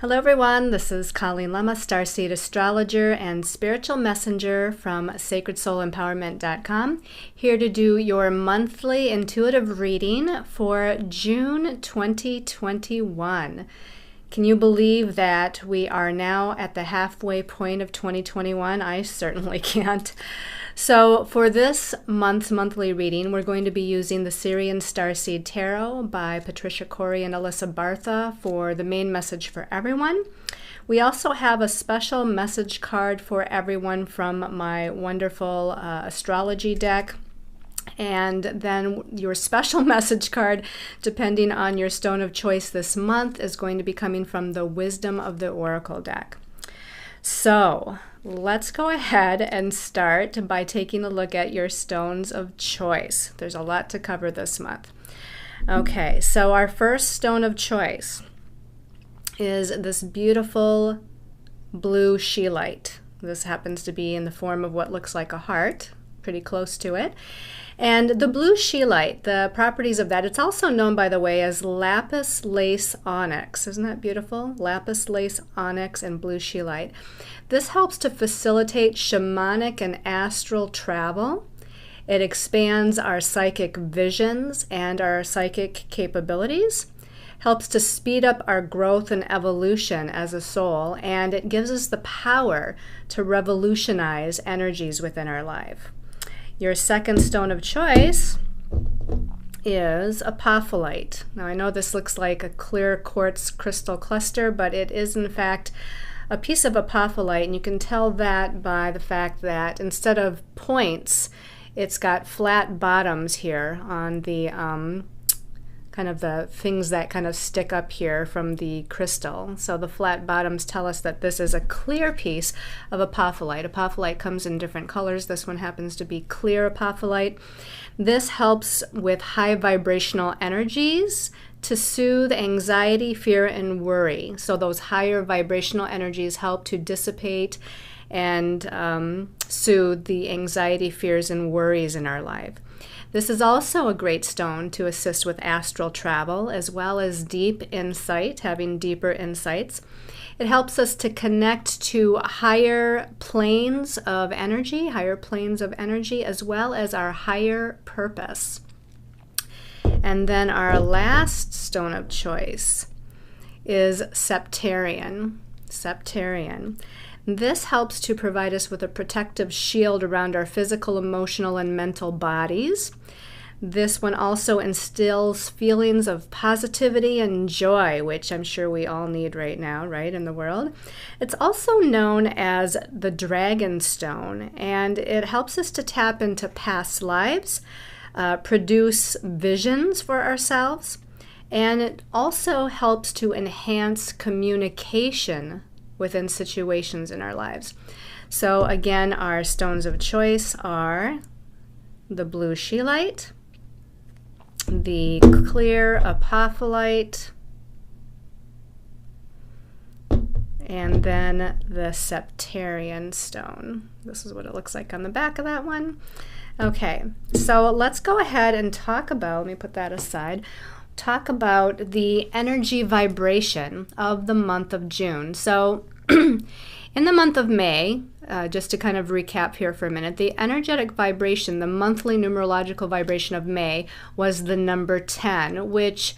Hello everyone, this is Colleen Lemma, Starseed Astrologer and Spiritual Messenger from SacredSoulEmpowerment.com, here to do your monthly intuitive reading for June 2021. Can you believe that we are now at the halfway point of 2021? I certainly can't. So for this month's monthly reading, we're going to be using the Syrian Starseed Tarot by Patricia Corey and Alyssa Bartha for the main message for everyone. We also have a special message card for everyone from my wonderful astrology deck. And then your special message card, depending on your stone of choice this month, is going to be coming from the Wisdom of the Oracle deck. So let's go ahead and start by taking a look at your stones of choice. There's a lot to cover this month. Okay, so our first stone of choice is this beautiful blue scheelite. This happens to be in the form of what looks like a heart, pretty close to it. And the blue scheelite, the properties of that, it's also known, by the way, as lapis lace onyx. Isn't that beautiful? Lapis lace onyx and blue scheelite. This helps to facilitate shamanic and astral travel. It expands our psychic visions and our psychic capabilities, helps to speed up our growth and evolution as a soul, and it gives us the power to revolutionize energies within our life. Your second stone of choice is apophyllite. Now I know this looks like a clear quartz crystal cluster, but it is in fact a piece of apophyllite, and you can tell that by the fact that instead of points, it's got flat bottoms here on the kind of the things that kind of stick up here from the crystal. So the flat bottoms tell us that this is a clear piece of apophyllite. Apophyllite comes in different colors. This one happens to be clear apophyllite. This helps with high vibrational energies to soothe anxiety, fear, and worry. So those higher vibrational energies help to dissipate and soothe the anxiety, fears, and worries in our life. This is also a great stone to assist with astral travel as well as deep insight, having deeper insights. It helps us to connect to higher planes of energy, as well as our higher purpose. And then our last stone of choice is septarian. This helps to provide us with a protective shield around our physical, emotional, and mental bodies. This one also instills feelings of positivity and joy, which I'm sure we all need right now, right, in the world. It's also known as the dragon stone, and it helps us to tap into past lives, produce visions for ourselves, and it also helps to enhance communication within situations in our lives. So again, our stones of choice are the blue scheelite, the clear apophyllite, and then the septarian stone. This is what it looks like on the back of that one. Okay, so let's go ahead and talk about, let me put that aside, talk about the energy vibration of the month of June. So in the month of May, just to kind of recap here for a minute, the energetic vibration, the monthly numerological vibration of May was the number 10, which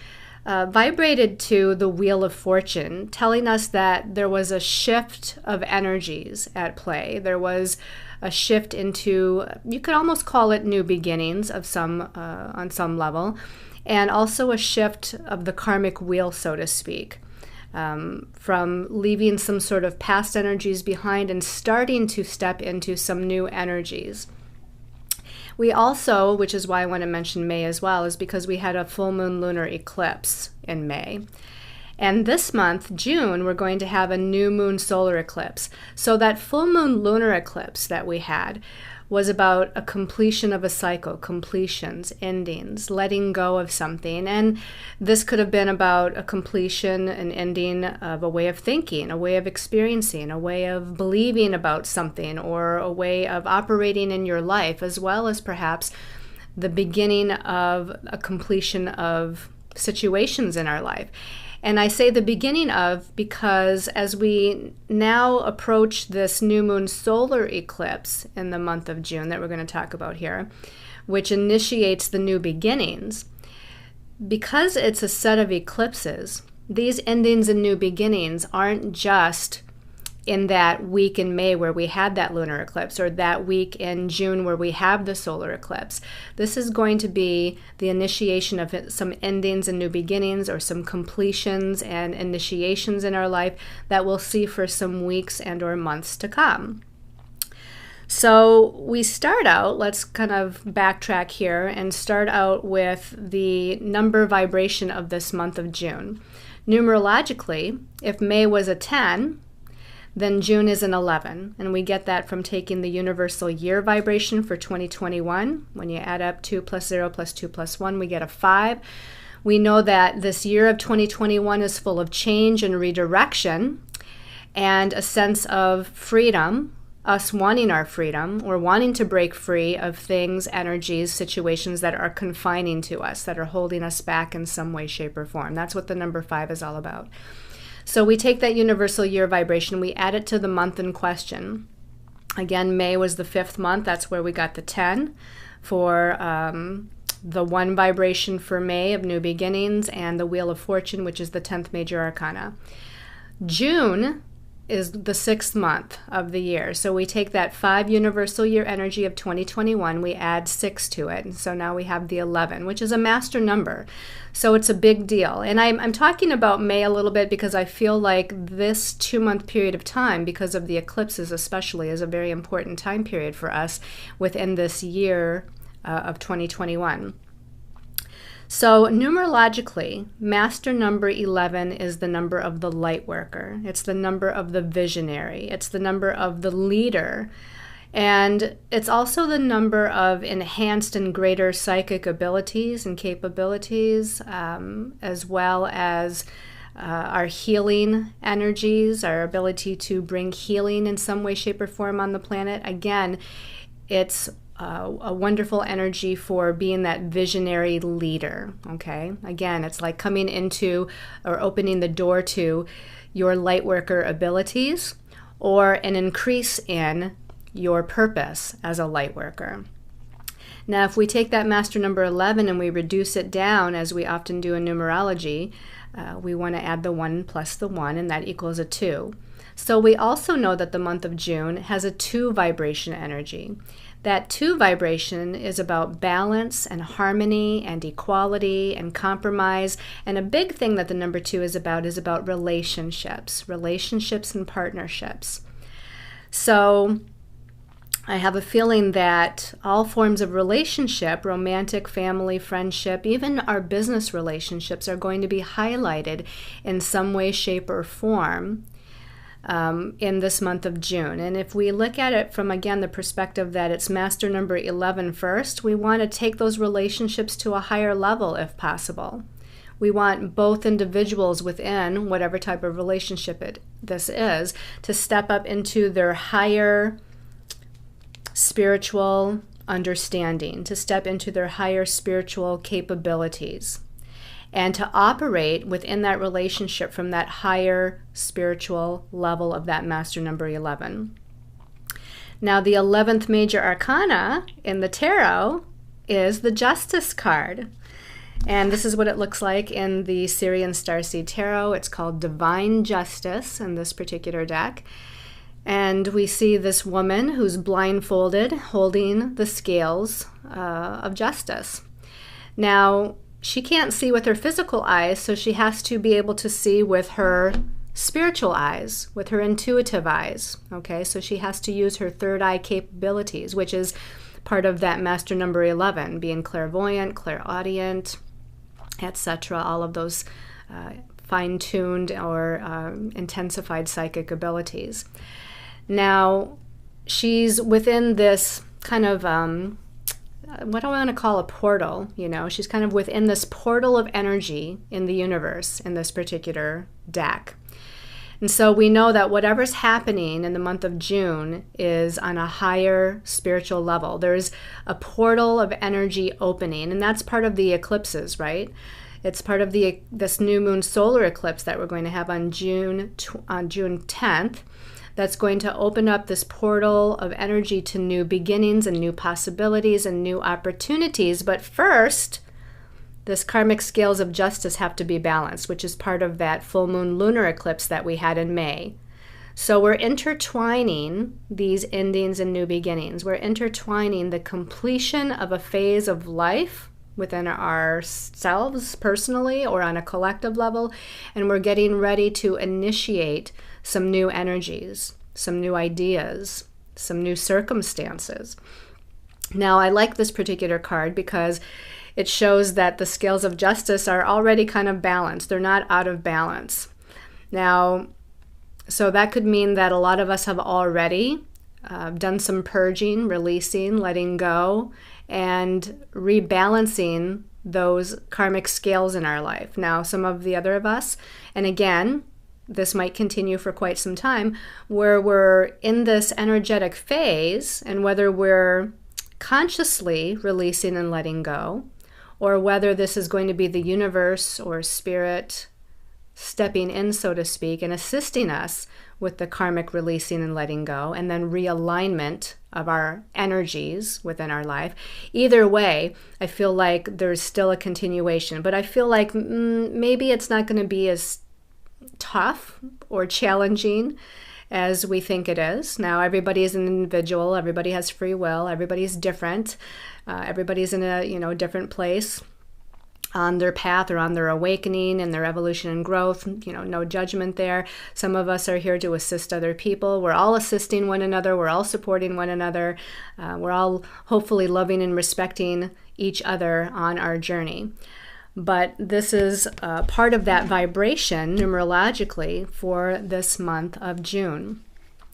vibrated to the Wheel of Fortune, telling us that there was a shift of energies at play. There was a shift into, you could almost call it new beginnings of some on some level, and also a shift of the karmic wheel, so to speak, from leaving some sort of past energies behind and starting to step into some new energies. We also, which is why I want to mention May as well, is because we had a full moon lunar eclipse in May. And this month, June, we're going to have a new moon solar eclipse. So that full moon lunar eclipse that we had was about a completion of a cycle, completions, endings, letting go of something. And this could have been about a completion, an ending of a way of thinking, a way of experiencing, a way of believing about something, or a way of operating in your life, as well as perhaps the beginning of a completion of situations in our life. And I say the beginning of because as we now approach this new moon solar eclipse in the month of June that we're going to talk about here, which initiates the new beginnings, because it's a set of eclipses, these endings and new beginnings aren't just in that week in May where we had that lunar eclipse, or that week in June where we have the solar eclipse. This is going to be the initiation of some endings and new beginnings, or some completions and initiations in our life that we'll see for some weeks and or months to come. So we start out, let's kind of backtrack here and start out with the number vibration of this month of June. Numerologically, if May was a 10, then June is an 11, and we get that from taking the universal year vibration for 2021. When you add up 2 plus 0 plus 2 plus 1, we get a 5. We know that this year of 2021 is full of change and redirection and a sense of freedom, us wanting our freedom or wanting to break free of things, energies, situations that are confining to us, that are holding us back in some way, shape, or form. That's what the number 5 is all about. So we take that universal year vibration, we add it to the month in question. Again, May was the 5th month. That's where we got the 10 for the 1 vibration for May of new beginnings, and the Wheel of Fortune, which is the 10th Major Arcana. June is the 6th month of the year. So we take that 5 universal year energy of 2021, we add 6 to it. And so now we have the 11, which is a master number. So it's a big deal. And I'm talking about May a little bit because I feel like this 2-month period of time, because of the eclipses especially, is a very important time period for us within this year of 2021. So numerologically, master number 11 is the number of the light worker. It's the number of the visionary. It's the number of the leader. And it's also the number of enhanced and greater psychic abilities and capabilities, as well as our healing energies, our ability to bring healing in some way, shape, or form on the planet. Again, it's a wonderful energy for being that visionary leader, okay? Again, it's like coming into or opening the door to your light worker abilities, or an increase in your purpose as a light worker. Now, if we take that master number 11 and we reduce it down, as we often do in numerology, we want to add the 1 plus the 1, and that equals a 2. So we also know that the month of June has a 2 vibration energy. That 2 vibration is about balance and harmony and equality and compromise. And a big thing that the number 2 is about relationships and partnerships. So I have a feeling that all forms of relationship, romantic, family, friendship, even our business relationships, are going to be highlighted in some way, shape, or form in this month of June. And if we look at it from, again, the perspective that it's master number 11 first, we want to take those relationships to a higher level if possible. We want both individuals within whatever type of relationship this is to step up into their higher spiritual understanding, to step into their higher spiritual capabilities, and to operate within that relationship from that higher spiritual level of that master number 11. Now, the 11th Major Arcana in the tarot is the Justice card. And this is what it looks like in the Syrian Starseed Tarot. It's called Divine Justice in this particular deck. And we see this woman who's blindfolded holding the scales of justice. Now, she can't see with her physical eyes, so she has to be able to see with her spiritual eyes, with her intuitive eyes. Okay, so she has to use her third eye capabilities, which is part of that master number 11, being clairvoyant, clairaudient, etc., all of those fine-tuned or intensified psychic abilities. Now, she's within this kind of what do I want to call a portal, she's kind of within this portal of energy in the universe in this particular deck. And so we know that whatever's happening in the month of June is on a higher spiritual level. There's a portal of energy opening, and that's part of the eclipses, right? It's part of this new moon solar eclipse that we're going to have on June 10th. That's going to open up this portal of energy to new beginnings and new possibilities and new opportunities. But first, this karmic scales of justice have to be balanced, which is part of that full moon lunar eclipse that we had in May. So we're intertwining these endings and new beginnings. We're intertwining the completion of a phase of life within ourselves personally or on a collective level, and we're getting ready to initiate some new energies, some new ideas, some new circumstances. Now, I like this particular card because it shows that the scales of justice are already kind of balanced. They're not out of balance. Now, so that could mean that a lot of us have already done some purging, releasing, letting go, and rebalancing those karmic scales in our life. Now, some of the other of us, and again, this might continue for quite some time, where we're in this energetic phase, and whether we're consciously releasing and letting go, or whether this is going to be the universe or spirit stepping in, so to speak, and assisting us with the karmic releasing and letting go, and then realignment of our energies within our life. Either way, I feel like there's still a continuation, but I feel like maybe it's not going to be as tough or challenging as we think it is. Now, everybody is an individual, everybody has free will, everybody's different, everybody's in a different place on their path or on their awakening and their evolution and growth. No judgment there. Some of us are here to assist other people. We're all assisting one another. We're all supporting one another. We're all hopefully loving and respecting each other on our journey. But this is part of that vibration numerologically for this month of June.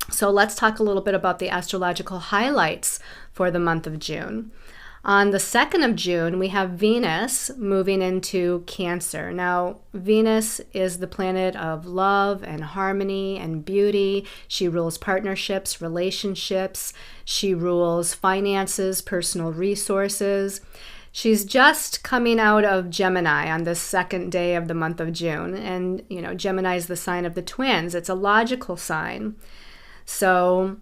So let's talk a little bit about the astrological highlights for the month of June. On the 2nd of June, we have Venus moving into Cancer. Now, Venus is the planet of love and harmony and beauty. She rules partnerships, relationships. She rules finances, personal resources. She's just coming out of Gemini on the 2nd day of the month of June. And, Gemini is the sign of the twins. It's a logical sign. So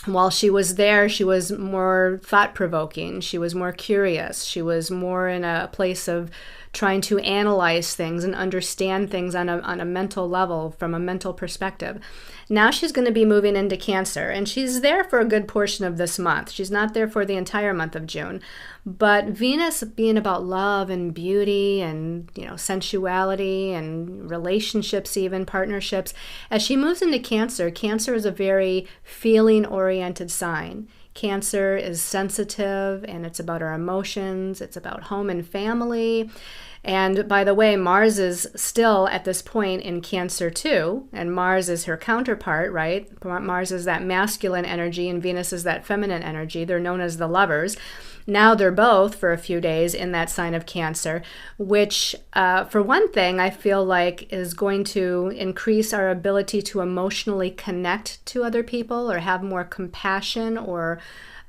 while she was there, she was more thought-provoking. She was more curious. She was more in a place of trying to analyze things and understand things on a mental level, from a mental perspective. Now she's going to be moving into Cancer, and she's there for a good portion of this month. She's not there for the entire month of June. But Venus being about love and beauty and, sensuality and relationships, even partnerships, as she moves into Cancer, Cancer is a very feeling-oriented sign. Cancer is sensitive, and it's about our emotions. It's about home and family. And by the way, Mars is still at this point in Cancer too, and Mars is her counterpart, right? Mars is that masculine energy, and Venus is that feminine energy. They're known as the lovers. Now they're both for a few days in that sign of Cancer, which for one thing, I feel like is going to increase our ability to emotionally connect to other people, or have more compassion or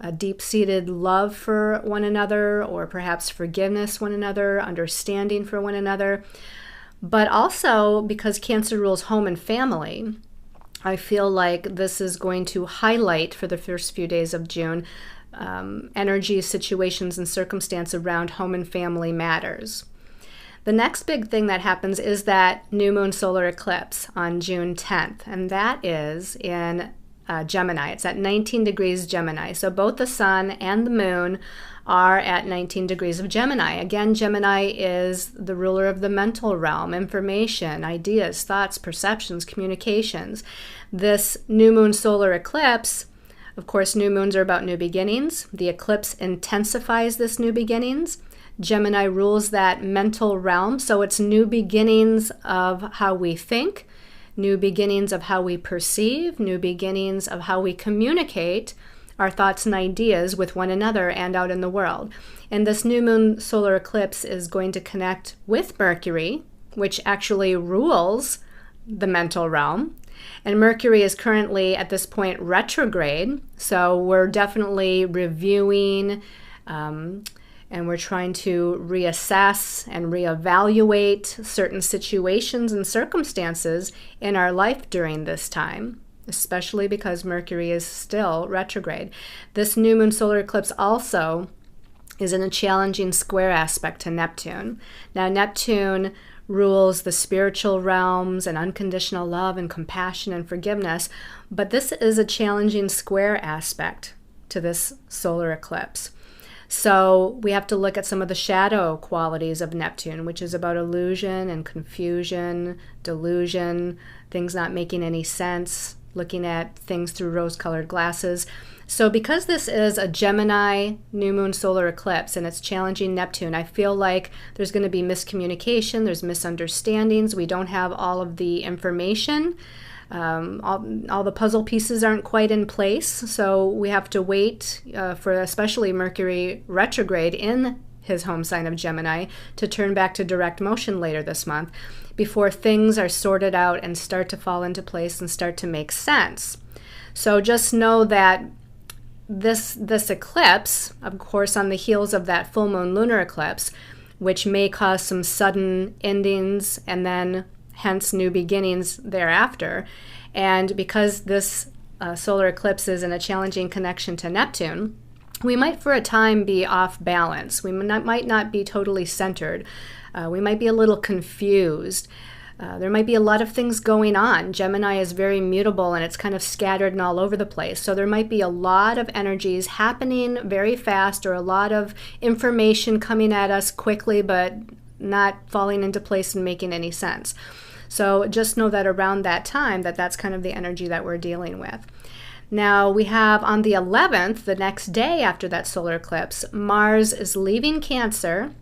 a deep-seated love for one another, or perhaps forgiveness one another, understanding for one another. But also, because Cancer rules home and family, I feel like this is going to highlight for the first few days of June energy, situations, and circumstance around home and family matters. The next big thing that happens is that new moon solar eclipse on June 10th, and that is in Gemini. It's at 19 degrees Gemini. So both the sun and the moon are at 19 degrees of Gemini. Again, Gemini is the ruler of the mental realm, information, ideas, thoughts, perceptions, communications. This new moon solar eclipse, of course, new moons are about new beginnings. The eclipse intensifies this new beginnings. Gemini rules that mental realm, so it's new beginnings of how we think, new beginnings of how we perceive, new beginnings of how we communicate our thoughts and ideas with one another and out in the world. And this new moon solar eclipse is going to connect with Mercury, which actually rules the mental realm. And Mercury is currently at this point retrograde, so we're definitely reviewing and and we're trying to reassess and reevaluate certain situations and circumstances in our life during this time, especially because Mercury is still retrograde. This new moon solar eclipse also is in a challenging square aspect to Neptune. Now, Neptune rules the spiritual realms and unconditional love and compassion and forgiveness, but this is a challenging square aspect to this solar eclipse. So we have to look at some of the shadow qualities of Neptune, which is about illusion and confusion, delusion, things not making any sense, looking at things through rose-colored glasses. So because this is a Gemini new moon solar eclipse and it's challenging Neptune, I feel like there's going to be miscommunication, there's misunderstandings, we don't have all of the information. All the puzzle pieces aren't quite in place, so we have to wait for especially Mercury retrograde in his home sign of Gemini to turn back to direct motion later this month before things are sorted out and start to fall into place and start to make sense. So just know that this eclipse, of course, on the heels of that full moon lunar eclipse, which may cause some sudden endings and then hence new beginnings thereafter. And because this solar eclipse is in a challenging connection to Neptune, we might for a time be off balance. We might not be totally centered. We might be a little confused. There might be a lot of things going on. Gemini is very mutable and it's kind of scattered and all over the place. So there might be a lot of energies happening very fast or a lot of information coming at us quickly but not falling into place and making any sense. So just know that around that time that's kind of the energy that we're dealing with. Now we have on the 11th, the next day after that solar eclipse, Mars is leaving Cancer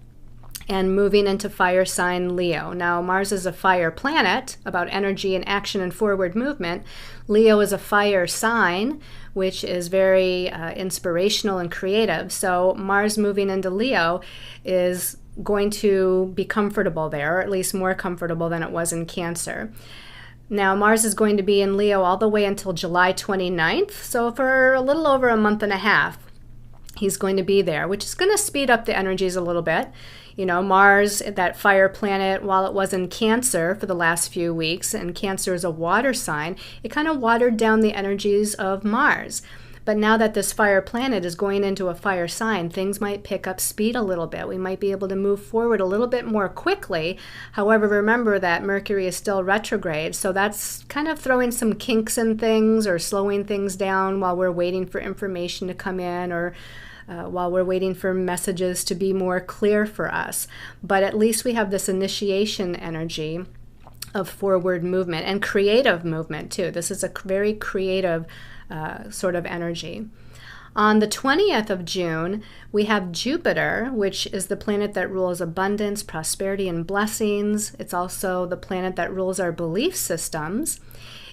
and moving into fire sign Leo. Now Mars is a fire planet about energy and action and forward movement. Leo is a fire sign, which is very inspirational and creative. So Mars moving into Leo is going to be comfortable there, or at least more comfortable than it was in Cancer. Now, Mars is going to be in Leo all the way until July 29th, so for a little over a month and a half, he's going to be there, which is going to speed up the energies a little bit. You know, Mars, that fire planet, while it was in Cancer for the last few weeks, and Cancer is a water sign, it kind of watered down the energies of Mars. But now that this fire planet is going into a fire sign, things might pick up speed a little bit. We might be able to move forward a little bit more quickly. However, remember that Mercury is still retrograde, so that's kind of throwing some kinks in things or slowing things down while we're waiting for information to come in or while we're waiting for messages to be more clear for us. But at least we have this initiation energy of forward movement and creative movement too. This is a very creative sort of energy. On the 20th of June, we have Jupiter, which is the planet that rules abundance, prosperity, and blessings. It's also the planet that rules our belief systems,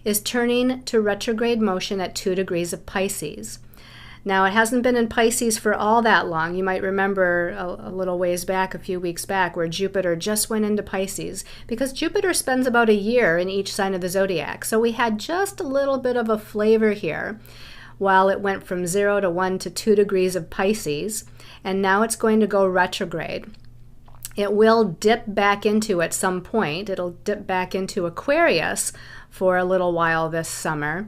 is turning to retrograde motion at 2 degrees of Pisces. Now, it hasn't been in Pisces for all that long. You might remember a little ways back, a few weeks back, where Jupiter just went into Pisces, because Jupiter spends about a year in each sign of the zodiac. So we had just a little bit of a flavor here while it went from 0 to 1 to 2 degrees of Pisces, and now it's going to go retrograde. It will dip back into, at some point, it'll dip back into Aquarius for a little while this summer.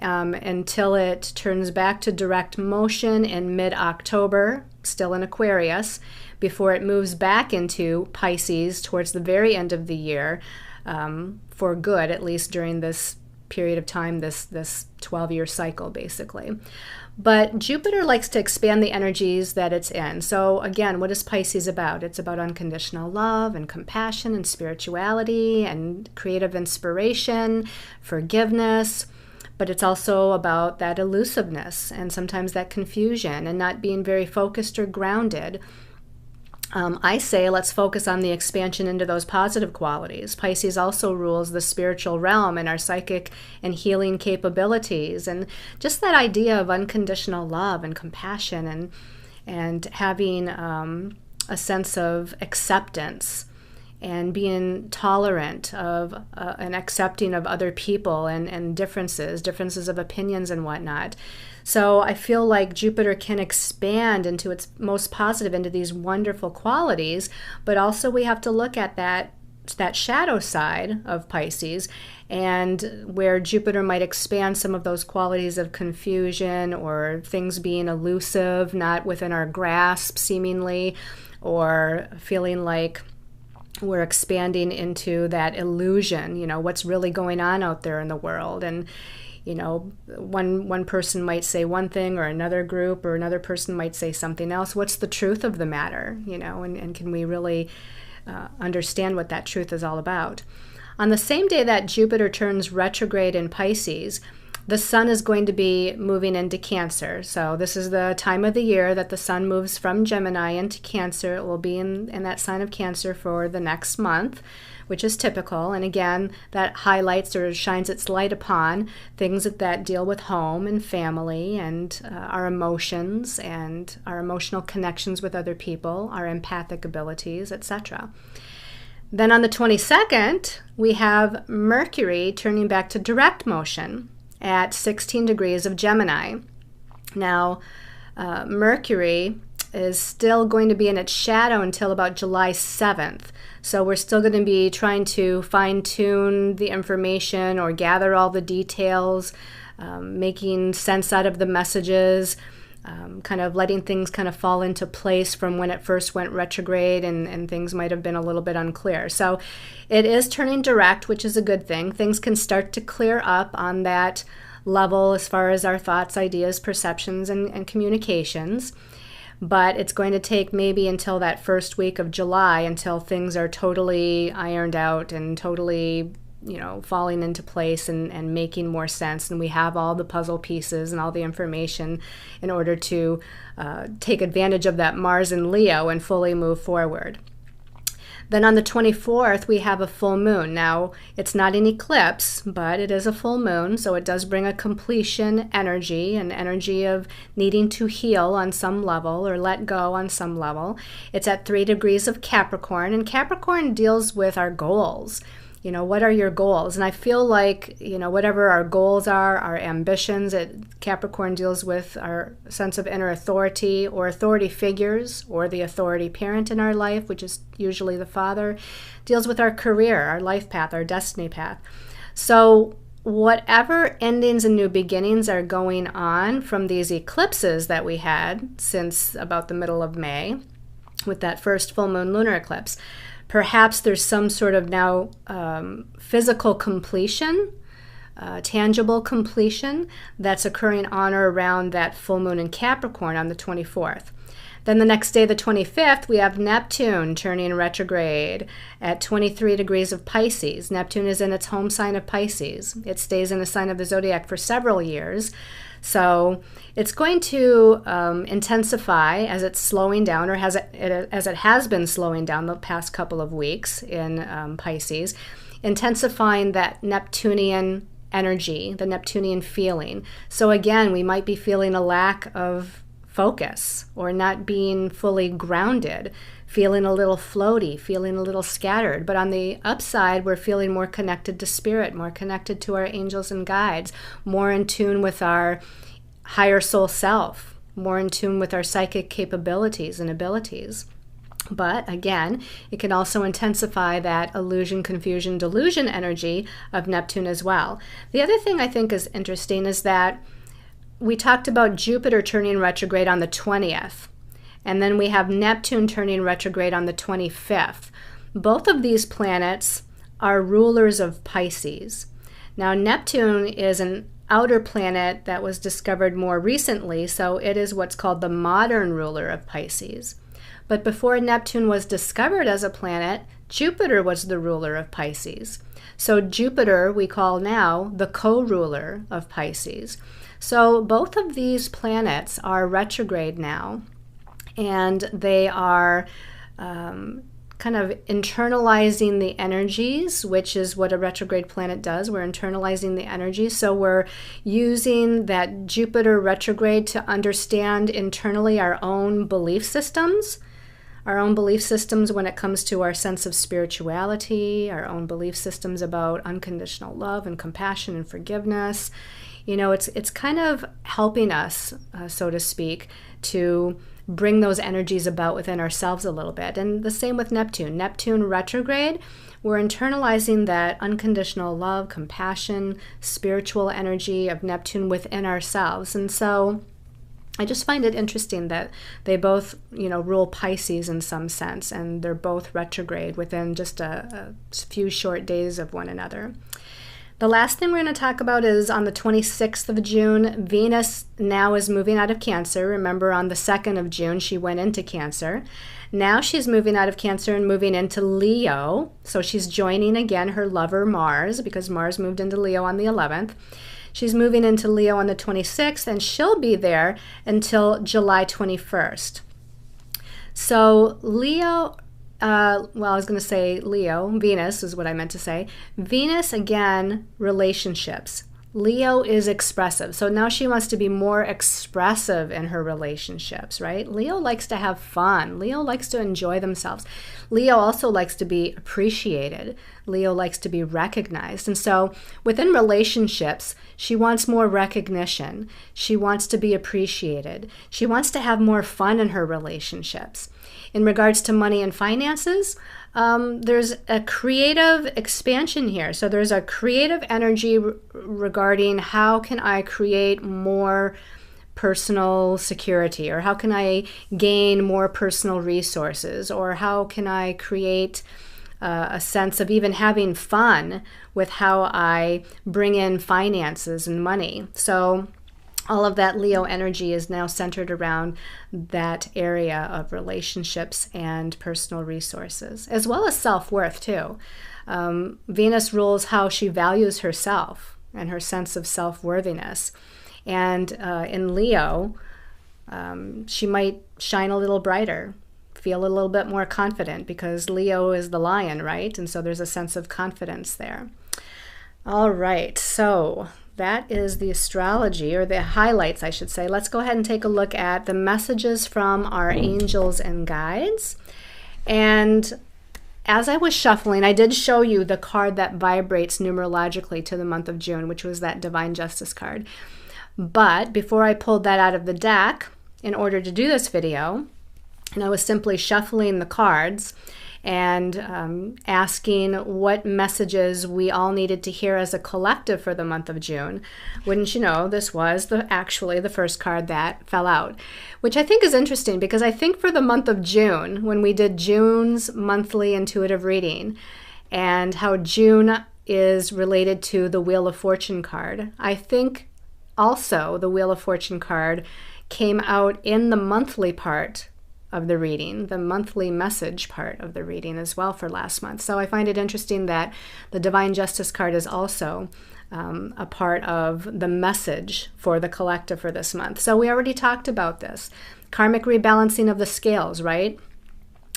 Until it turns back to direct motion in mid-October, still in Aquarius, before it moves back into Pisces towards the very end of the year, for good, at least during this period of time, this 12-year cycle, basically. But Jupiter likes to expand the energies that it's in. So again, what is Pisces about? It's about unconditional love and compassion and spirituality and creative inspiration, forgiveness. But it's also about that elusiveness and sometimes that confusion and not being very focused or grounded. I say let's focus on the expansion into those positive qualities. Pisces also rules the spiritual realm and our psychic and healing capabilities, and just that idea of unconditional love and compassion and having a sense of acceptance and being tolerant of and accepting of other people and differences of opinions and whatnot. So I feel like Jupiter can expand into its most positive, into these wonderful qualities, but also we have to look at that shadow side of Pisces, and where Jupiter might expand some of those qualities of confusion or things being elusive, not within our grasp seemingly, or feeling like we're expanding into that illusion, what's really going on out there in the world. And one person might say one thing, or another group or another person might say something else. What's the truth of the matter, and can we really understand what that truth is all about? On the same day that Jupiter turns retrograde in Pisces, the sun is going to be moving into Cancer. So this is the time of the year that the sun moves from Gemini into Cancer. It will be in that sign of Cancer for the next month, which is typical. And again, that highlights or shines its light upon things that deal with home and family and our emotions and our emotional connections with other people, our empathic abilities, etc. Then on the 22nd, we have Mercury turning back to direct motion at 16 degrees of Gemini. Now, Mercury is still going to be in its shadow until about July 7th. So we're still going to be trying to fine-tune the information or gather all the details, making sense out of the messages, kind of letting things kind of fall into place from when it first went retrograde, and things might have been a little bit unclear. So it is turning direct, which is a good thing. Things can start to clear up on that level as far as our thoughts, ideas, perceptions, and communications. But it's going to take maybe until that first week of July until things are totally ironed out and totally falling into place and making more sense, and we have all the puzzle pieces and all the information in order to take advantage of that Mars in Leo and fully move forward. Then on the 24th, we have a full moon. Now, it's not an eclipse, but it is a full moon, so it does bring a completion energy, an energy of needing to heal on some level or let go on some level. It's at 3 degrees of Capricorn, and Capricorn deals with our goals. What are your goals? And I feel like, whatever our goals are, our ambitions, Capricorn deals with our sense of inner authority or authority figures or the authority parent in our life, which is usually the father, deals with our career, our life path, our destiny path. So whatever endings and new beginnings are going on from these eclipses that we had since about the middle of May with that first full moon lunar eclipse, perhaps there's some sort of now physical completion, tangible completion that's occurring on or around that full moon in Capricorn on the 24th. Then the next day, the 25th, we have Neptune turning retrograde at 23 degrees of Pisces. Neptune is in its home sign of Pisces. It stays in the sign of the zodiac for several years. So it's going to intensify as it's slowing down, or as it has been slowing down the past couple of weeks in Pisces, intensifying that Neptunian energy, the Neptunian feeling. So again, we might be feeling a lack of focus or not being fully grounded, feeling a little floaty, feeling a little scattered. But on the upside, we're feeling more connected to spirit, more connected to our angels and guides, more in tune with our higher soul self, more in tune with our psychic capabilities and abilities. But again, it can also intensify that illusion, confusion, delusion energy of Neptune as well. The other thing I think is interesting is that we talked about Jupiter turning retrograde on the 20th, and then we have Neptune turning retrograde on the 25th. Both of these planets are rulers of Pisces. Now, Neptune is an outer planet that was discovered more recently, so it is what's called the modern ruler of Pisces. But before Neptune was discovered as a planet, Jupiter was the ruler of Pisces. So Jupiter we call now the co-ruler of Pisces. So both of these planets are retrograde now, and they are kind of internalizing the energies, which is what a retrograde planet does. We're internalizing the energies. So we're using that Jupiter retrograde to understand internally our own belief systems, our own belief systems when it comes to our sense of spirituality, our own belief systems about unconditional love and compassion and forgiveness. You know, it's kind of helping us, so to speak, to bring those energies about within ourselves a little bit. And the same with Neptune. Neptune retrograde, we're internalizing that unconditional love, compassion, spiritual energy of Neptune within ourselves. And so I just find it interesting that they both, you know, rule Pisces in some sense, and they're both retrograde within just a few short days of one another. The last thing we're going to talk about is on the 26th of June, Venus now is moving out of Cancer. Remember, on the 2nd of June, she went into Cancer. Now she's moving out of Cancer and moving into Leo. So she's joining again her lover Mars, because Mars moved into Leo on the 11th. She's moving into Leo on the 26th, and she'll be there until July 21st. So Leo, I was going to say Leo, Venus is what I meant to say. Venus, again, relationships. Leo is expressive. So now she wants to be more expressive in her relationships, right? Leo likes to have fun. Leo likes to enjoy themselves. Leo also likes to be appreciated. Leo likes to be recognized. And so within relationships, she wants more recognition. She wants to be appreciated. She wants to have more fun in her relationships. In regards to money and finances, there's a creative expansion here. So there's a creative energy regarding how can I create more personal security, or how can I gain more personal resources, or how can I create a sense of even having fun with how I bring in finances and money. So all of that Leo energy is now centered around that area of relationships and personal resources, as well as self-worth too. Venus rules how she values herself and her sense of self-worthiness. And in Leo, she might shine a little brighter, feel a little bit more confident, because Leo is the lion, right? And so there's a sense of confidence there. All right, so that is the astrology, or the highlights, I should say. Let's go ahead and take a look at the messages from our angels and guides. And as I was shuffling, I did show you the card that vibrates numerologically to the month of June, which was that Divine Justice card. But before I pulled that out of the deck, in order to do this video, and I was simply shuffling the cards and asking what messages we all needed to hear as a collective for the month of June. Wouldn't you know, this was actually the first card that fell out, which I think is interesting, because I think for the month of June, when we did June's monthly intuitive reading and how June is related to the Wheel of Fortune card, I think also the Wheel of Fortune card came out in the monthly part of the reading, the monthly message part of the reading as well for last month. So I find it interesting that the Divine Justice card is also a part of the message for the collective for this month. So we already talked about this. Karmic rebalancing of the scales, right?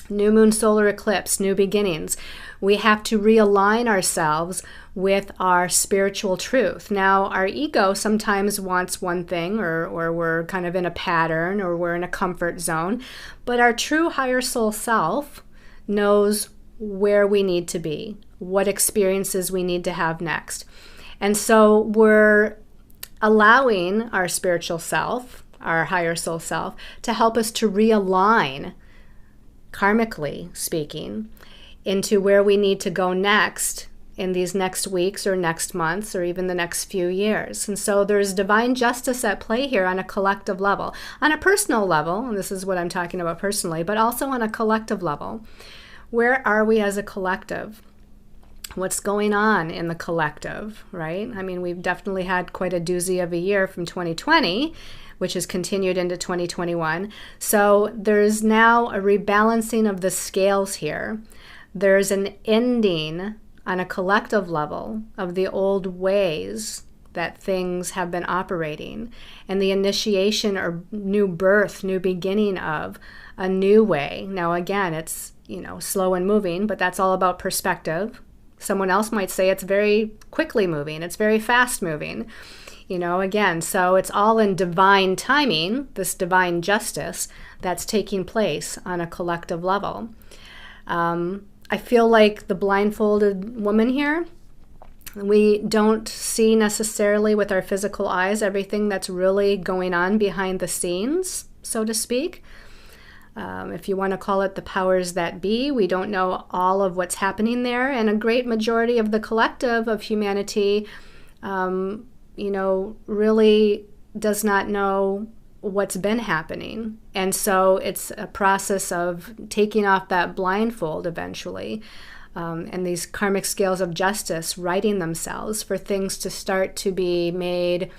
New moon, solar eclipse, new beginnings. We have to realign ourselves with our spiritual truth. Now, our ego sometimes wants one thing, or we're kind of in a pattern, or we're in a comfort zone, but our true higher soul self knows where we need to be, what experiences we need to have next. And so we're allowing our spiritual self, our higher soul self, to help us to realign, karmically speaking, into where we need to go next in these next weeks or next months or even the next few years. And so there's divine justice at play here on a collective level, on a personal level, and this is what I'm talking about personally, but also on a collective level. Where are we as a collective? What's going on in the collective, right? I mean, we've definitely had quite a doozy of a year from 2020, which has continued into 2021. So there's now a rebalancing of the scales here. There's an ending on a collective level of the old ways that things have been operating, and the initiation or new birth, new beginning of a new way. Now again, it's, slow and moving, but that's all about perspective. Someone else might say it's very quickly moving, it's very fast moving. Again, so it's all in divine timing, this divine justice that's taking place on a collective level. I feel like the blindfolded woman here, we don't see necessarily with our physical eyes everything that's really going on behind the scenes, so to speak. If you want to call it the powers that be, we don't know all of what's happening there. And a great majority of the collective of humanity, really does not know what's been happening. And so it's a process of taking off that blindfold eventually. And these karmic scales of justice righting themselves for things to start to be made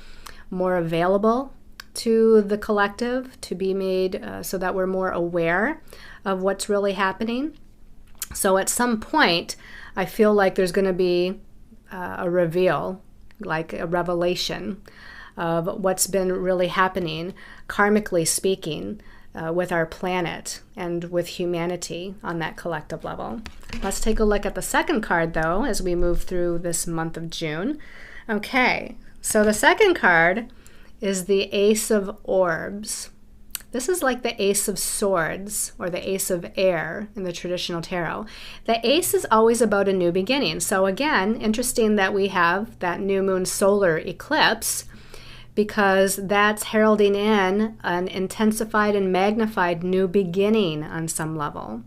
more available to the collective, to be made so that we're more aware of what's really happening. So at some point, I feel like there's going to be a reveal, like a revelation of what's been really happening, karmically speaking, with our planet and with humanity on that collective level. Let's take a look at the second card, though, as we move through this month of June. Okay, so the second card is the Ace of Orbs. This is like the Ace of Swords or the Ace of Air in the traditional tarot. The Ace is always about a new beginning. So again, interesting that we have that new moon solar eclipse, because that's heralding in an intensified and magnified new beginning on some level.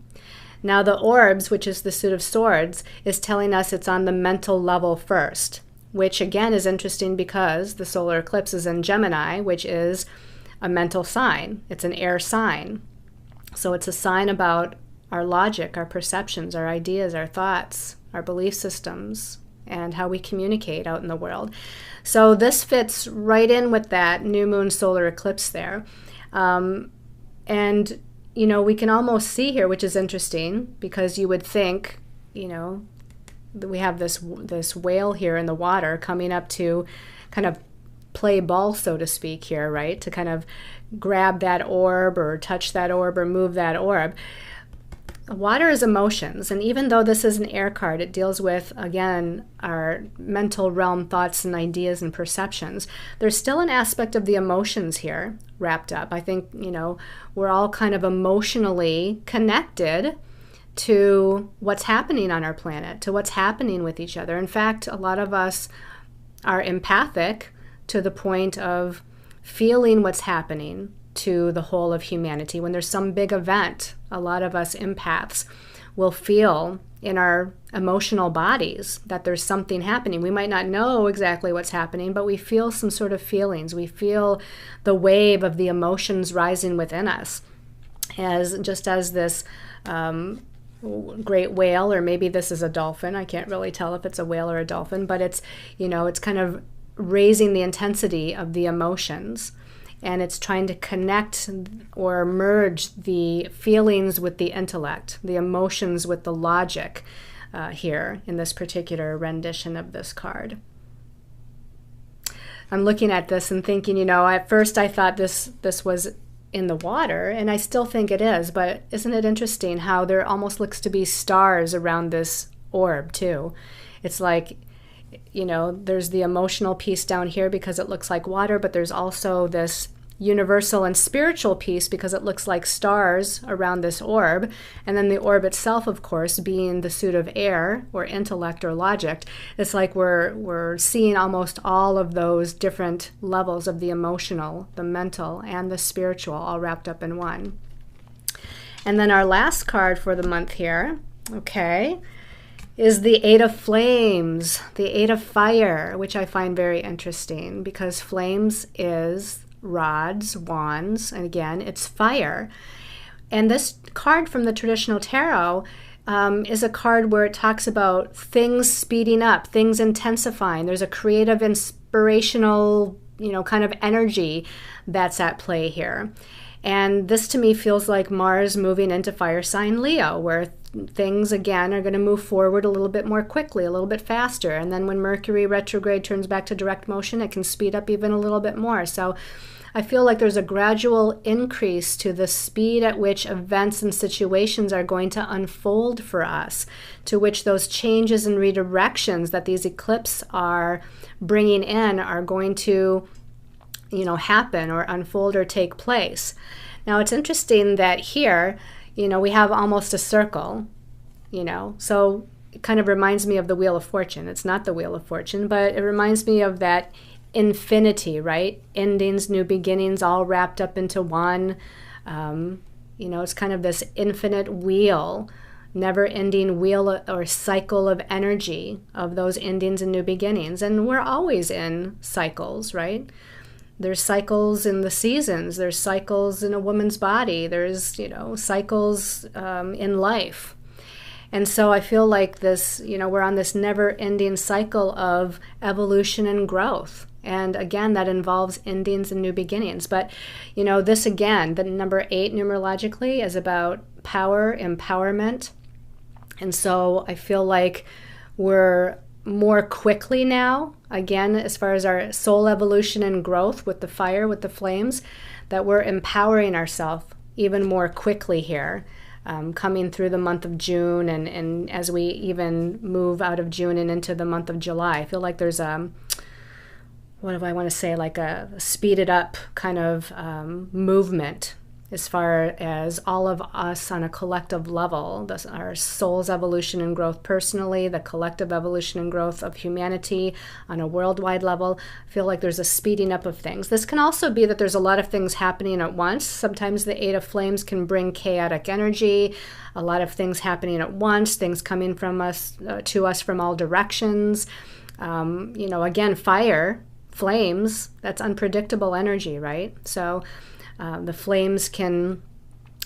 Now the Orbs, which is the suit of swords, is telling us it's on the mental level first, which again is interesting because the solar eclipse is in Gemini, which is a mental sign. It's an air sign. So it's a sign about our logic, our perceptions, our ideas, our thoughts, our belief systems, and how we communicate out in the world. So this fits right in with that new moon solar eclipse there. And, we can almost see here, which is interesting, because you would think, we have this whale here in the water coming up to kind of play ball, so to speak here, right? To kind of grab that orb or touch that orb or move that orb. Water is emotions, and even though this is an air card, it deals with, again, our mental realm thoughts and ideas and perceptions. There's still an aspect of the emotions here wrapped up. I think, we're all kind of emotionally connected to what's happening on our planet, to what's happening with each other. In fact, a lot of us are empathic to the point of feeling what's happening to the whole of humanity. When there's some big event, a lot of us empaths will feel in our emotional bodies that there's something happening. We might not know exactly what's happening, but we feel some sort of feelings. We feel the wave of the emotions rising within us, as this great whale, or maybe this is a dolphin. I can't really tell if it's a whale or a dolphin, but it's, it's kind of raising the intensity of the emotions, and it's trying to connect or merge the feelings with the intellect, the emotions with the logic here in this particular rendition of this card. I'm looking at this and thinking, at first I thought this was in the water, and I still think it is, but isn't it interesting how there almost looks to be stars around this orb too? It's like, there's the emotional piece down here because it looks like water, but there's also this universal and spiritual piece because it looks like stars around this orb. And then the orb itself, of course, being the suit of air or intellect or logic, it's like we're seeing almost all of those different levels of the emotional, the mental, and the spiritual all wrapped up in one. And then our last card for the month here, is the Eight of Flames, the Eight of Fire, which I find very interesting because flames is rods, wands, and again, it's fire. And this card from the traditional tarot is a card where it talks about things speeding up, things intensifying. There's a creative, inspirational, kind of energy that's at play here. And this to me feels like Mars moving into fire sign Leo, where things again are going to move forward a little bit more quickly, a little bit faster. And then when Mercury retrograde turns back to direct motion, it can speed up even a little bit more. So I feel like there's a gradual increase to the speed at which events and situations are going to unfold for us, to which those changes and redirections that these eclipses are bringing in are going to happen or unfold or take place. Now, it's interesting that here, we have almost a circle, so it kind of reminds me of the Wheel of Fortune. It's not the Wheel of Fortune, but it reminds me of that infinity, right? Endings, new beginnings, all wrapped up into one. It's kind of this infinite wheel, never-ending wheel or cycle of energy of those endings and new beginnings. And we're always in cycles, right? There's cycles in the seasons. There's cycles in a woman's body. There's, cycles in life. And so I feel like this, we're on this never-ending cycle of evolution and growth. And again, that involves endings and new beginnings. But, this again, the number 8 numerologically is about power, empowerment. And so I feel like we're more quickly now, again, as far as our soul evolution and growth with the fire, with the flames, that we're empowering ourselves even more quickly here, coming through the month of June and as we even move out of June and into the month of July. I feel like there's what do I want to say, like a speeded up kind of movement as far as all of us on a collective level, our soul's evolution and growth personally, the collective evolution and growth of humanity on a worldwide level. I feel like there's a speeding up of things. This can also be that there's a lot of things happening at once. Sometimes the 8 of Flames can bring chaotic energy, a lot of things happening at once, things coming from us to us from all directions. Again, fire, flames, that's unpredictable energy, right? So the flames can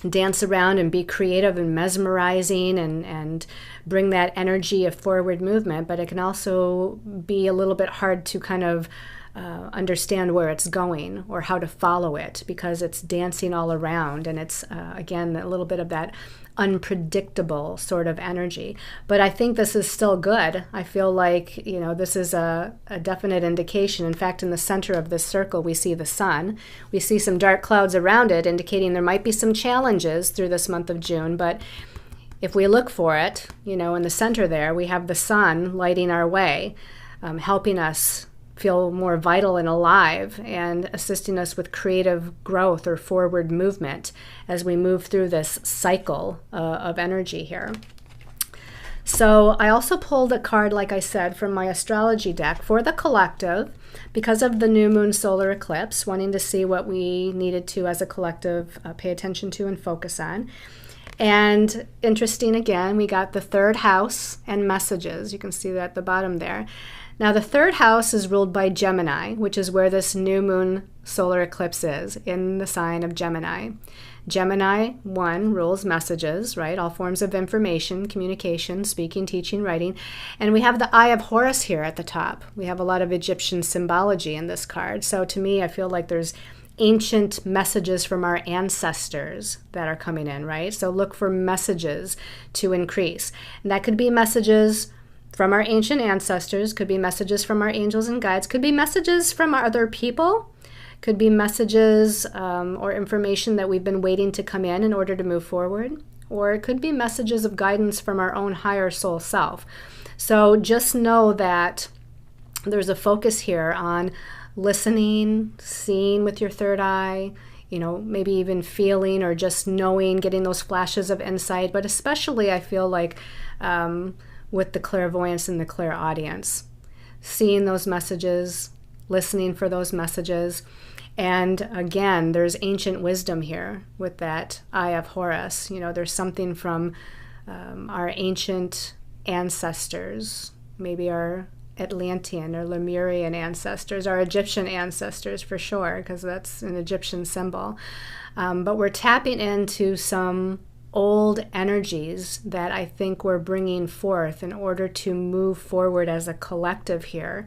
dance around and be creative and mesmerizing and bring that energy of forward movement, but it can also be a little bit hard to kind of understand where it's going or how to follow it because it's dancing all around and it's, again, a little bit of that unpredictable sort of energy. But I think this is still good. I feel like, this is a definite indication. In fact, in the center of this circle, we see the sun. We see some dark clouds around it, indicating there might be some challenges through this month of June. But if we look for it, in the center there, we have the sun lighting our way, helping us feel more vital and alive and assisting us with creative growth or forward movement as we move through this cycle of energy here. So I also pulled a card, like I said, from my astrology deck for the collective because of the new moon solar eclipse, wanting to see what we needed to as a collective pay attention to and focus on. And interesting again, we got the 3rd house and messages. You can see that at the bottom there. Now, the 3rd house is ruled by Gemini, which is where this new moon solar eclipse is, in the sign of Gemini. Gemini, 1, rules messages, right? All forms of information, communication, speaking, teaching, writing. And we have the Eye of Horus here at the top. We have a lot of Egyptian symbology in this card. So to me, I feel like there's ancient messages from our ancestors that are coming in, right? So look for messages to increase. And that could be messages from our ancient ancestors, could be messages from our angels and guides, could be messages from our other people, could be messages or information that we've been waiting to come in order to move forward, or it could be messages of guidance from our own higher soul self. So just know that there's a focus here on listening, seeing with your 3rd eye, maybe even feeling or just knowing, getting those flashes of insight, but especially I feel like with the clairvoyance and the clairaudience, seeing those messages, listening for those messages. And again, there's ancient wisdom here with that Eye of Horus. There's something from our ancient ancestors, maybe our Atlantean or Lemurian ancestors, our Egyptian ancestors for sure, because that's an Egyptian symbol. But we're tapping into some old energies that I think we're bringing forth in order to move forward as a collective here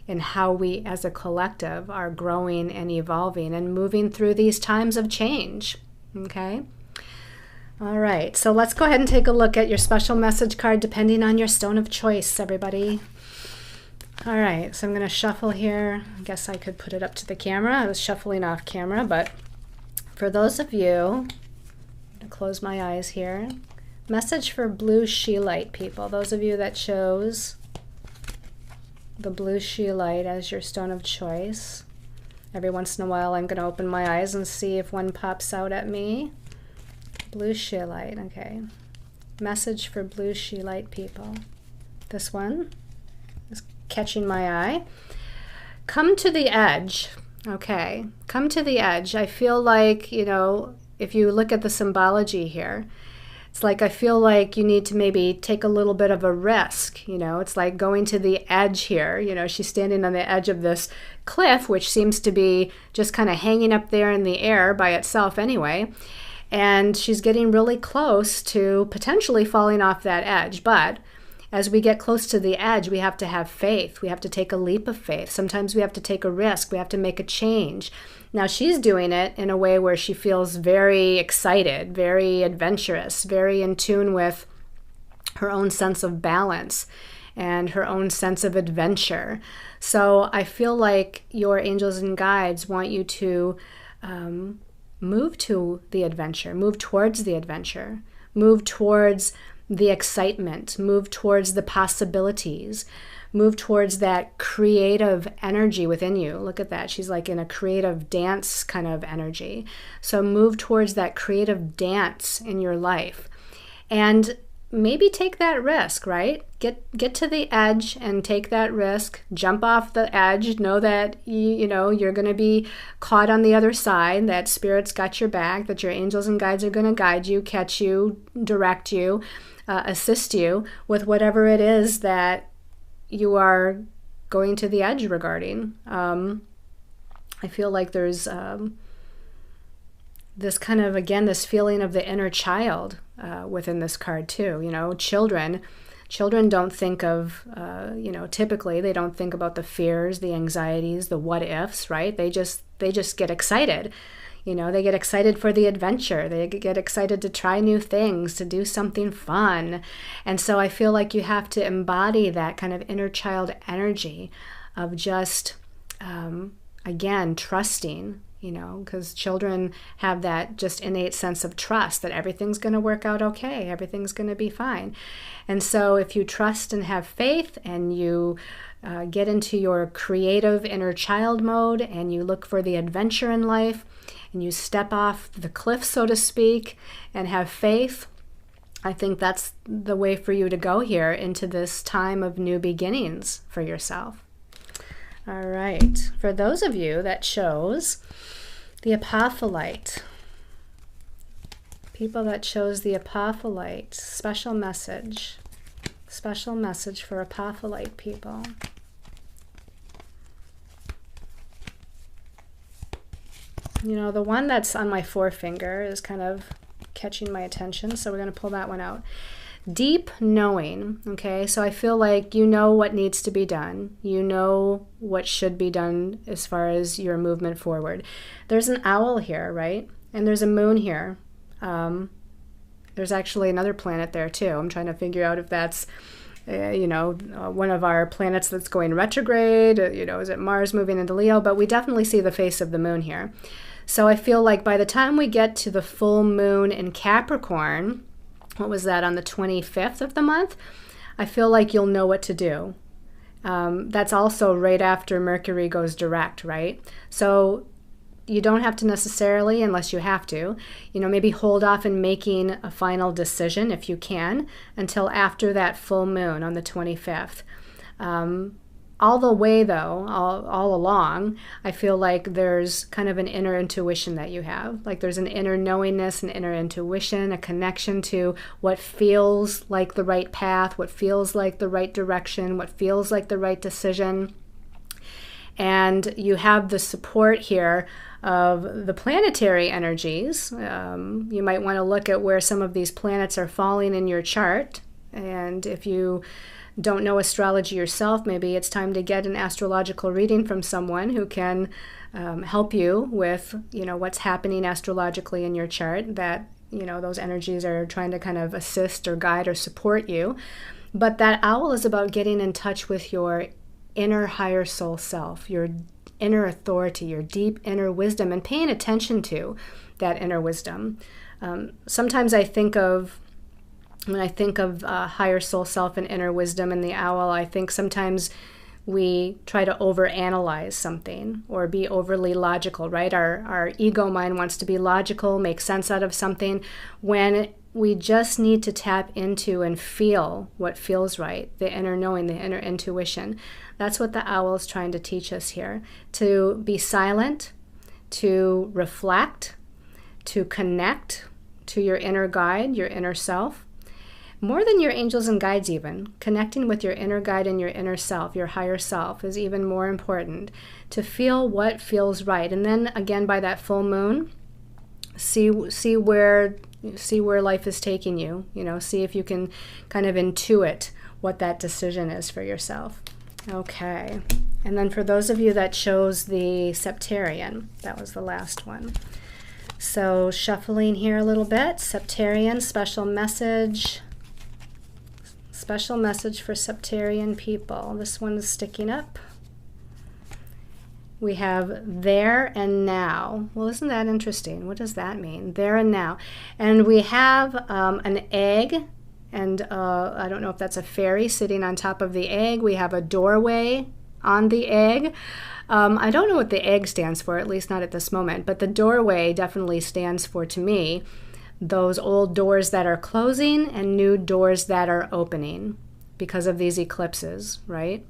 in how we as a collective are growing and evolving and moving through these times of change. Okay? All right, so let's go ahead and take a look at your special message card depending on your stone of choice, everybody. All right, so I'm going to shuffle here. I guess I could put it up to the camera. I was shuffling off camera, but for those of you, I'm going to close my eyes here. Message for blue Scheelite people, those of you that chose the blue Scheelite as your stone of choice. Every once in a while I'm going to open my eyes and see if one pops out at me. Blue Scheelite, okay. Message for blue Scheelite people. This one is catching my eye. Come to the edge. Okay, come to the edge. I feel like, you know, if you look at the symbology here, it's like I feel like you need to maybe take a little bit of a risk, you know. It's like going to the edge here. You know, she's standing on the edge of this cliff, which seems to be just kind of hanging up there in the air by itself anyway. And she's getting really close to potentially falling off that edge. But as we get close to the edge, we have to have faith. We have to take a leap of faith. Sometimes we have to take a risk. We have to make a change. Now she's doing it in a way where she feels very excited, very adventurous, very in tune with her own sense of balance and her own sense of adventure. So I feel like your angels and guides want you to move to the adventure, move towards the adventure, move towards the excitement, move towards the possibilities, move towards that creative energy within you. Look at that. She's like in a creative dance kind of energy. So move towards that creative dance in your life. And maybe take that risk, right? Get to the edge and take that risk. Jump off the edge. Know that you know you're going to be caught on the other side, that Spirit's got your back, that your angels and guides are going to guide you, catch you, direct you, assist you with whatever it is that you are going to the edge regarding. I feel like there's this kind of, again, this feeling of the inner child within this card too. You know, children don't think of, you know, typically they don't think about the fears, the anxieties, the what ifs, right? They just get excited. You know, they get excited for the adventure. They get excited to try new things, to do something fun. And so I feel like you have to embody that kind of inner child energy of just, again, trusting, you know, because children have that just innate sense of trust that everything's going to work out okay, everything's going to be fine. And so if you trust and have faith and you get into your creative inner child mode and you look for the adventure in life and you step off the cliff, so to speak, and have faith, I think that's the way for you to go here into this time of new beginnings for yourself. All right, for those of you that chose the Apophyllite, people that chose the Apophyllite, special message for Apophyllite people. You know, the one that's on my forefinger is kind of catching my attention, so we're going to pull that one out. Deep knowing, okay? So I feel like you know what needs to be done. You know what should be done as far as your movement forward. There's an owl here, right? And there's a moon here. There's actually another planet there too. I'm trying to figure out if that's, you know, one of our planets that's going retrograde. You know, is it Mars moving into Leo? But we definitely see the face of the moon here. So I feel like by the time we get to the full moon in Capricorn, what was that, on the 25th of the month? I feel like you'll know what to do. That's also right after Mercury goes direct, right? So you don't have to necessarily, unless you have to, you know, maybe hold off in making a final decision if you can until after that full moon on the 25th. All the way, though, all along, I feel like there's kind of an inner intuition that you have. Like there's an inner knowingness, an inner intuition, a connection to what feels like the right path, what feels like the right direction, what feels like the right decision. And you have the support here of the planetary energies. You might want to look at where some of these planets are falling in your chart. And if you don't know astrology yourself, maybe it's time to get an astrological reading from someone who can help you with, what's happening astrologically in your chart, that, those energies are trying to kind of assist or guide or support you. But that owl is about getting in touch with your inner higher soul self, your inner authority, your deep inner wisdom, and paying attention to that inner wisdom. Sometimes when I think of higher soul self and inner wisdom and the owl, I think sometimes we try to overanalyze something or be overly logical, right? Our ego mind wants to be logical, make sense out of something, when we just need to tap into and feel what feels right, the inner knowing, the inner intuition. That's what the owl is trying to teach us here. To be silent, to reflect, to connect to your inner guide, your inner self. More than your angels and guides even, connecting with your inner guide and your inner self, your higher self, is even more important. To feel what feels right. And then again, by that full moon, see where life is taking you. See if you can kind of intuit what that decision is for yourself. Okay. And then for those of you that chose the Septarian, that was the last one. So shuffling here a little bit. Septarian, special message. Special message for Septarian people. This one's sticking up. We have there and now. Well, isn't that interesting? What does that mean? There and now. And we have an egg, and I don't know if that's a fairy sitting on top of the egg. We have a doorway on the egg. I don't know what the egg stands for, at least not at this moment, but the doorway definitely stands for, to me, those old doors that are closing and new doors that are opening because of these eclipses, right?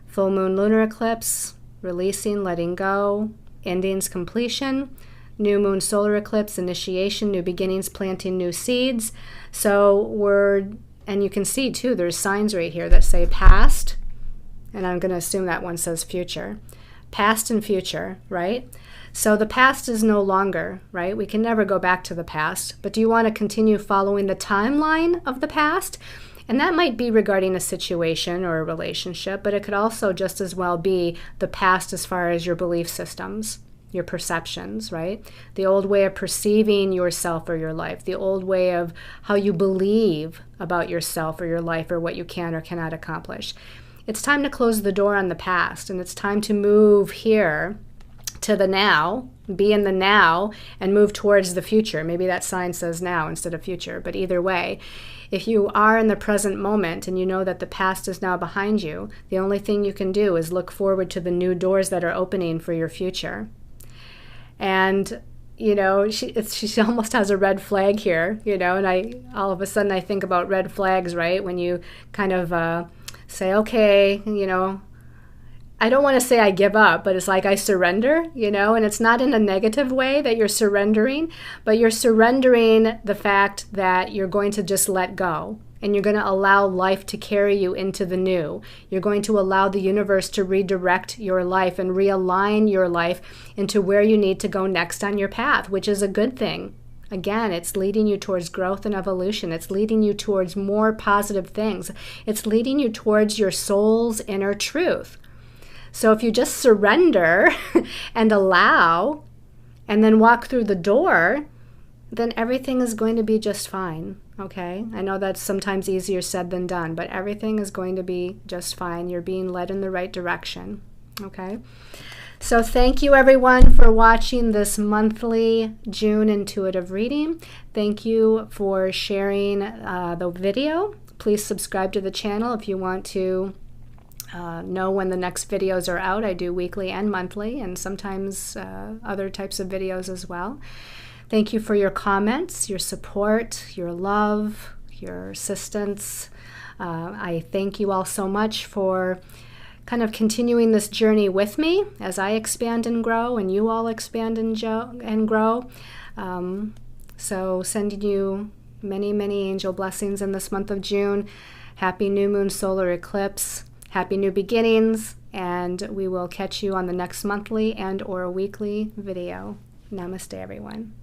Full moon lunar eclipse, releasing, letting go, endings, completion. New moon solar eclipse, initiation, new beginnings, planting new seeds. So and you can see too, there's signs right here that say past, and I'm going to assume that one says future. Past and future, right? So the past is no longer, right? We can never go back to the past, but do you want to continue following the timeline of the past? And that might be regarding a situation or a relationship, but it could also just as well be the past as far as your belief systems, your perceptions, right? The old way of perceiving yourself or your life, the old way of how you believe about yourself or your life or what you can or cannot accomplish. It's time to close the door on the past, and it's time to move here to the now, be in the now, and move towards the future. Maybe that sign says now instead of future, but either way, if you are in the present moment and you know that the past is now behind you, the only thing you can do is look forward to the new doors that are opening for your future. And she almost has a red flag here, and all of a sudden I think about red flags, right? When you kind of say, okay, I don't want to say I give up, but it's like I surrender, and it's not in a negative way that you're surrendering, but you're surrendering the fact that you're going to just let go, and you're going to allow life to carry you into the new. You're going to allow the universe to redirect your life and realign your life into where you need to go next on your path, which is a good thing. Again, it's leading you towards growth and evolution. It's leading you towards more positive things. It's leading you towards your soul's inner truth. So if you just surrender and allow and then walk through the door, then everything is going to be just fine, okay? I know that's sometimes easier said than done, but everything is going to be just fine. You're being led in the right direction, okay? So thank you everyone for watching this monthly June intuitive reading. Thank you for sharing the video. Please subscribe to the channel if you want to know when the next videos are out. I do weekly and monthly, and sometimes other types of videos as well. Thank you for your comments, your support, your love, your assistance. I thank you all so much for kind of continuing this journey with me as I expand and grow, and you all expand and grow. So sending you many, many angel blessings in this month of June. Happy new moon solar eclipse. Happy new beginnings, and we will catch you on the next monthly and or weekly video. Namaste, everyone.